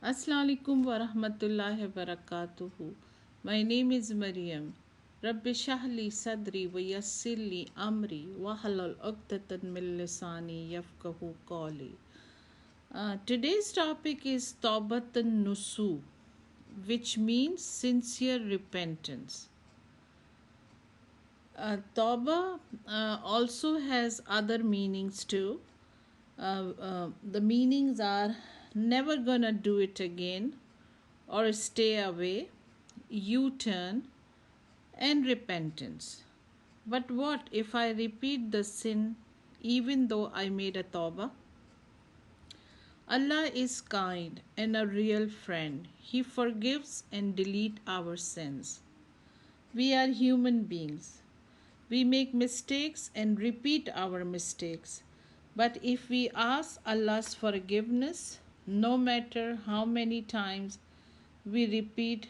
Assalamu alaikum wa rahmatullahi wa barakatuhu. My name is Maryam. Rabbi shahli sadri wa yassirli amri wa halal uqdatan min lisani yafqahu qawli. Today's topic is Tawbatan Nusu, which means sincere repentance. Tawbah also has other meanings too. The meanings are never gonna do it again, or stay away, U turn, and repentance. But what if I repeat the sin even though I made a tawbah? Allah is kind and a real friend. He forgives and deletes our sins. We are human beings. We make mistakes and repeat our mistakes. But if we ask Allah's forgiveness, no matter how many times we repeat,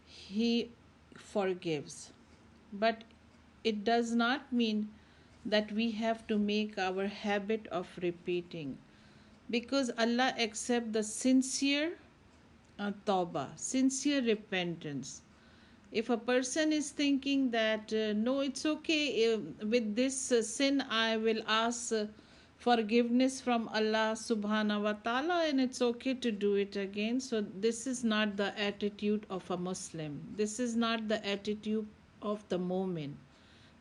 He forgives. But it does not mean that we have to make our habit of repeating, because Allah accepts the sincere tawbah, sincere repentance. If a person is thinking that no, it's okay, with this sin I will ask forgiveness from Allah subhanahu wa ta'ala, and it's okay to do it again. So this is not the attitude of a Muslim. This is not the attitude of the moment.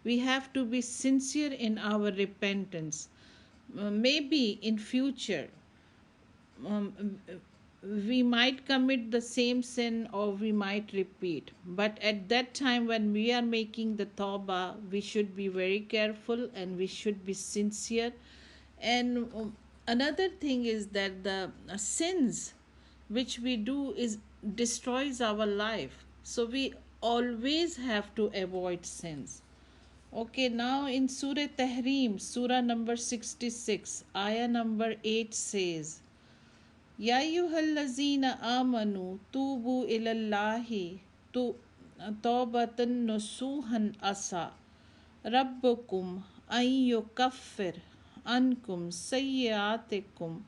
We have to be sincere in our repentance. Maybe in future, um, we might commit the same sin or we might repeat, but at that time when we are making the tawbah, we should be very careful and we should be sincere. And another thing is that the sins which we do is destroys our life, so we always have to avoid sins. Okay, now in Surah Tahrim, Surah number 66, ayah number 8 says, Ya ayyuhallazina amanu tubu ilallahi tu tawbatan nusuhan asa rabbukum an yukaffir ankum sayyiatikum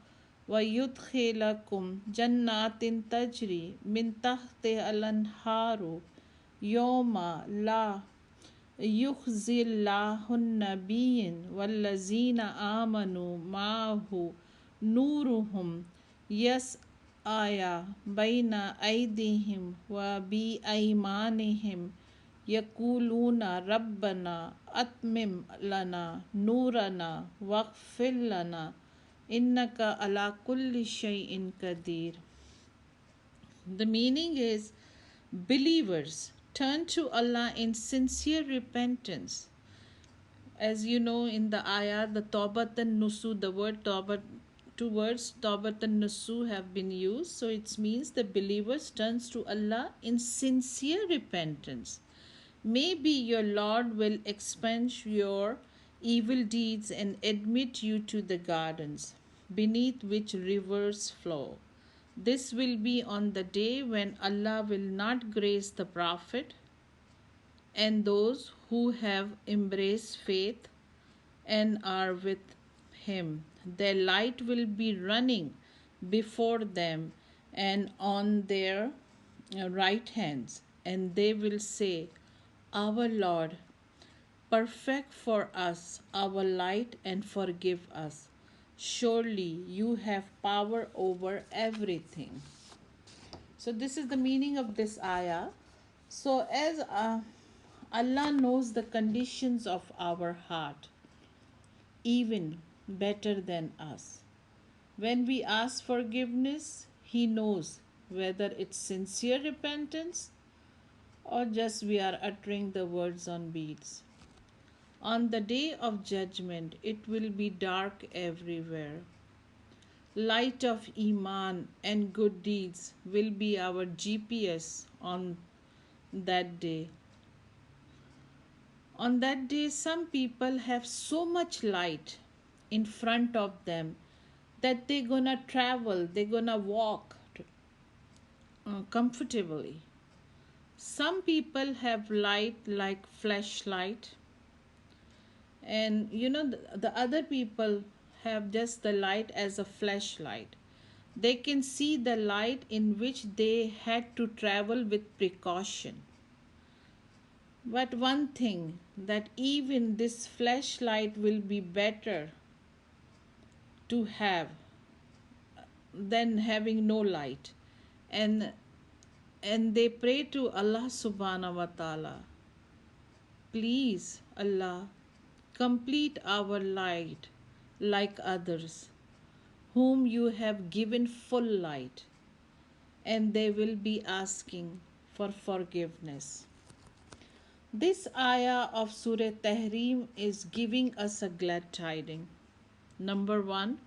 wa yudkhilakum jannatin tajri min tahti al-anharu yawma la yukhzillahu nabiyyin wallazina amanu ma'ahu nuruhum yes आया बैना ऐदिहिम व B ऐमानिहिम यकूलूना रब्बना अतमिम लना नूरना वग़फिर लना इन्नका अला कुल्लि शैइन Qadeer. The meaning is, believers, turn to Allah in sincere repentance. As you know, in the ayah, the Tawbat and Nusu, the word Tawbat, two words Tawbat and Nusu have been used. So it means the believers turns to Allah in sincere repentance. Maybe your Lord will expunge your evil deeds and admit you to the gardens beneath which rivers flow. This will be on the day when Allah will not grace the Prophet and those who have embraced faith and are with him. Their light will be running before them and on their right hands, and they will say, Our Lord, perfect for us our light and forgive us. Surely you have power over everything. So, this is the meaning of this ayah. So, as Allah knows the conditions of our heart, even better than us. When we ask forgiveness, He knows whether it's sincere repentance or just we are uttering the words on beads. On the day of judgment, it will be dark everywhere. Light of Iman and good deeds will be our GPS on that day. On that day, some people have so much light in front of them that they're gonna travel, they're gonna walk comfortably. Some people have light like flashlight, and the other people have just the light as a flashlight. They can see the light in which they had to travel with precaution. But one thing, that even this flashlight will be better to have than having no light. And they pray to Allah subhanahu wa ta'ala, please Allah, complete our light like others, whom you have given full light, and they will be asking for forgiveness. This ayah of Surah Tahrim is giving us a glad tiding. Number one,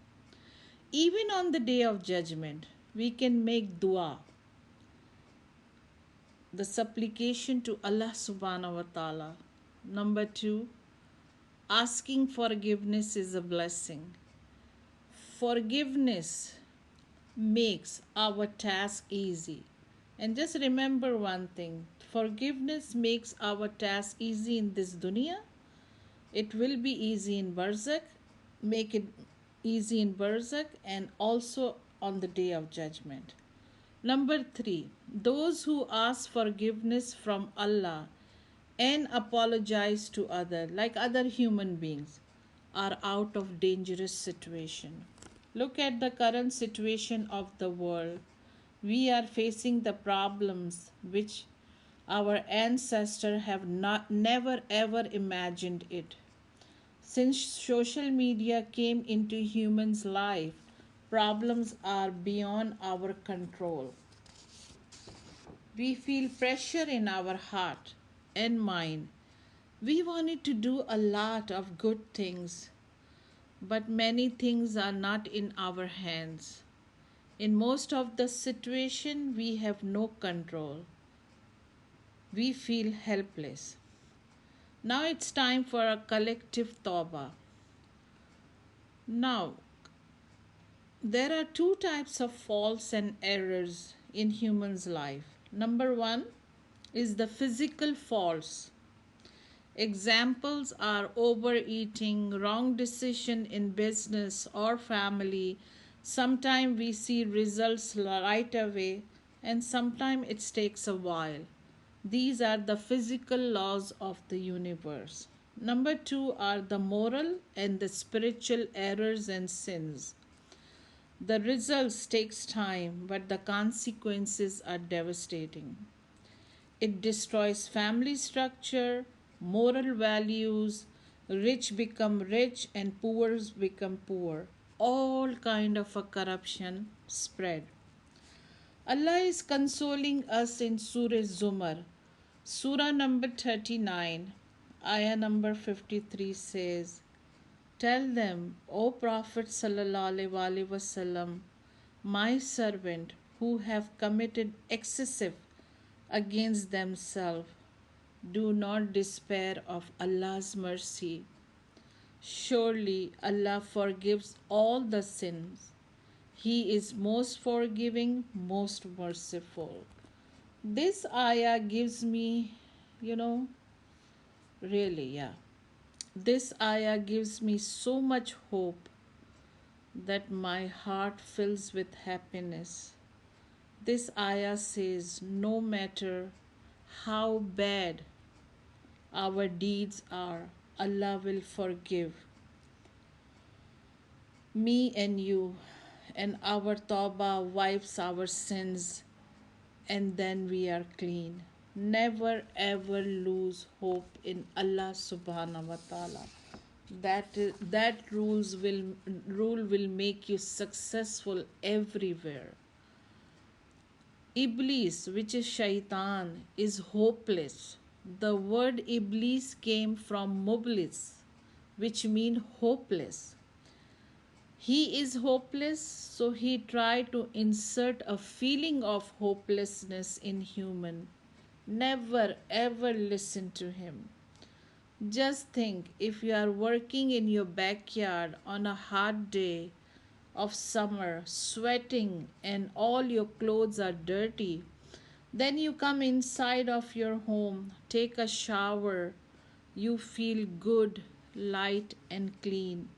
even on the day of judgment, we can make dua, the supplication to Allah subhanahu wa ta'ala. Number two, asking forgiveness is a blessing. Forgiveness makes our task easy. And just remember one thing, forgiveness makes our task easy in this dunya. It will be easy in Barzakh, make it easy in Barzakh, and also on the day of judgment. Number three, those who ask forgiveness from Allah and apologize to other like other human beings are out of dangerous situation. Look at the current situation of the world. We are facing the problems which our ancestors have not never ever imagined it. Since social media came into humans' life, problems are beyond our control. We feel pressure in our heart and mind. We wanted to do a lot of good things, but many things are not in our hands. In most of the situation, we have no control. We feel helpless. Now it's time for a collective tawbah. Now, there are two types of faults and errors in humans' life. Number one is the physical faults. Examples are overeating, wrong decision in business or family. Sometimes we see results right away, and sometimes it takes a while. These are the physical laws of the universe. Number two are the moral and the spiritual errors and sins. The results takes time, but the consequences are devastating. It destroys family structure, moral values, rich become rich and poor become poor. All kind of a corruption spread. Allah is consoling us in Surah Zumar. Surah number 39, ayah number 53 says, tell them, O Prophet sallallahu alaihi wasallam, my servant who have committed excessive against themselves, do not despair of Allah's mercy. Surely Allah forgives all the sins. He is most forgiving, most merciful. This ayah gives me, you know, really, yeah. This ayah gives me so much hope that my heart fills with happiness. This ayah says, no matter how bad our deeds are, Allah will forgive me and you, and our tawbah wipes our sins, and then we are clean. Never ever lose hope in Allah subhanahu wa ta'ala. That rule will make you successful everywhere. Iblis, which is shaitan, is hopeless. The word Iblis came from mublis, which means hopeless. He is hopeless, so he tried to insert a feeling of hopelessness in human. Never ever listen to him. Just think, if you are working in your backyard on a hot day of summer, sweating, and all your clothes are dirty, then you come inside of your home, take a shower, you feel good, light, and clean.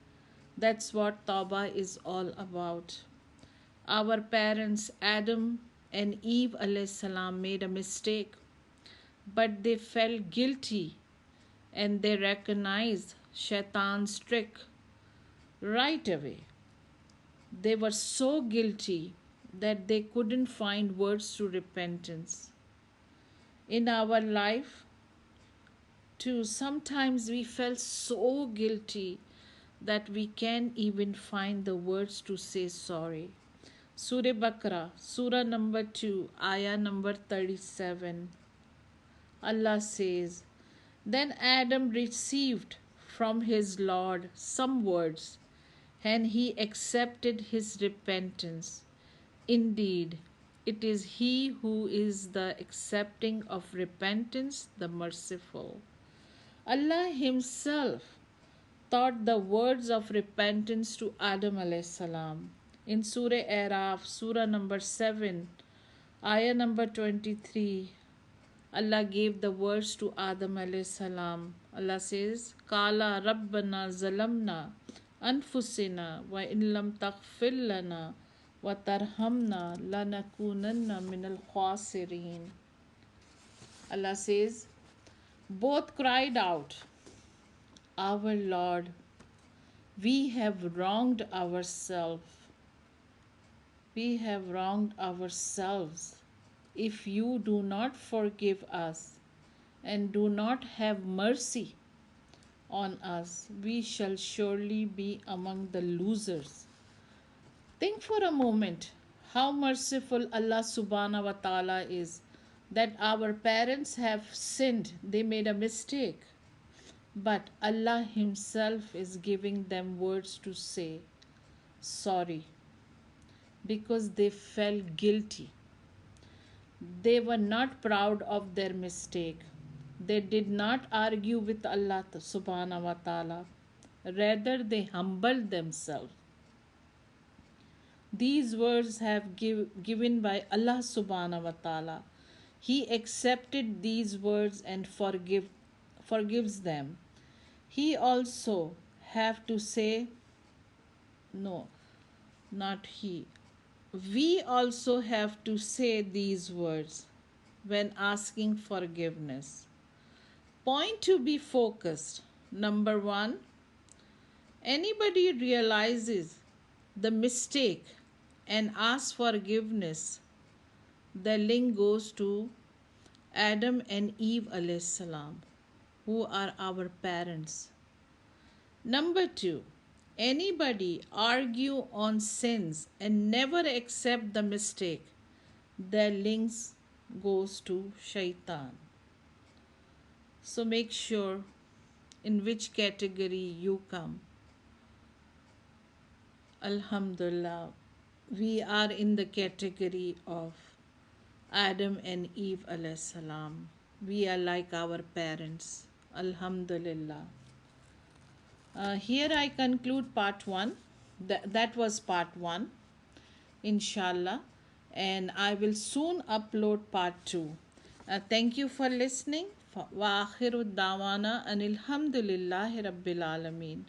That's what Tawbah is all about. Our parents Adam and Eve alayhi salam made a mistake, but they felt guilty and they recognized Shaitan's trick right away. They were so guilty that they couldn't find words to repentance. In our life, too, sometimes we felt so guilty that we can't even find the words to say sorry. Surah Baqarah, Surah number 2, Ayah number 37. Allah says, Then Adam received from his Lord some words, and he accepted his repentance. Indeed, it is he who is the accepting of repentance, the merciful. Allah Himself taught the words of repentance to Adam alayhi salam. In Surah Araf, Surah number 7, Ayah number 23, Allah gave the words to Adam alayhi salam. Allah says, Kala Rabbana zalamna anfusina wa in lam taghfir lana wa tarhamna lanakunanna minal khasirin. Allah says, both cried out, Our Lord, we have wronged ourselves. We have wronged ourselves. If you do not forgive us and do not have mercy on us, we shall surely be among the losers. Think for a moment how merciful Allah subhanahu wa ta'ala is, that our parents have sinned, they made a mistake, but Allah Himself is giving them words to say sorry because they felt guilty. They were not proud of their mistake. They did not argue with Allah subhanahu wa ta'ala. Rather, they humbled themselves. These words have given by Allah subhanahu wa ta'ala. He accepted these words and forgives them. He also have to say, no, not he. We also have to say these words when asking forgiveness. Point to be focused. Number 1, anybody realizes the mistake and asks forgiveness, the link goes to Adam and Eve alayhi salam, who are our parents. Number 2, anybody argue on sins and never accept the mistake, the links goes to Shaitan. So make sure in which category you come. Alhamdulillah, we are in the category of Adam and Eve alayhi salam. We are like our parents. Alhamdulillah. Here I conclude part 1. That was part 1, inshallah. And I will soon upload part 2. Thank you for listening. Wa akhiru dawana anil hamdulillahi rabbil alameen.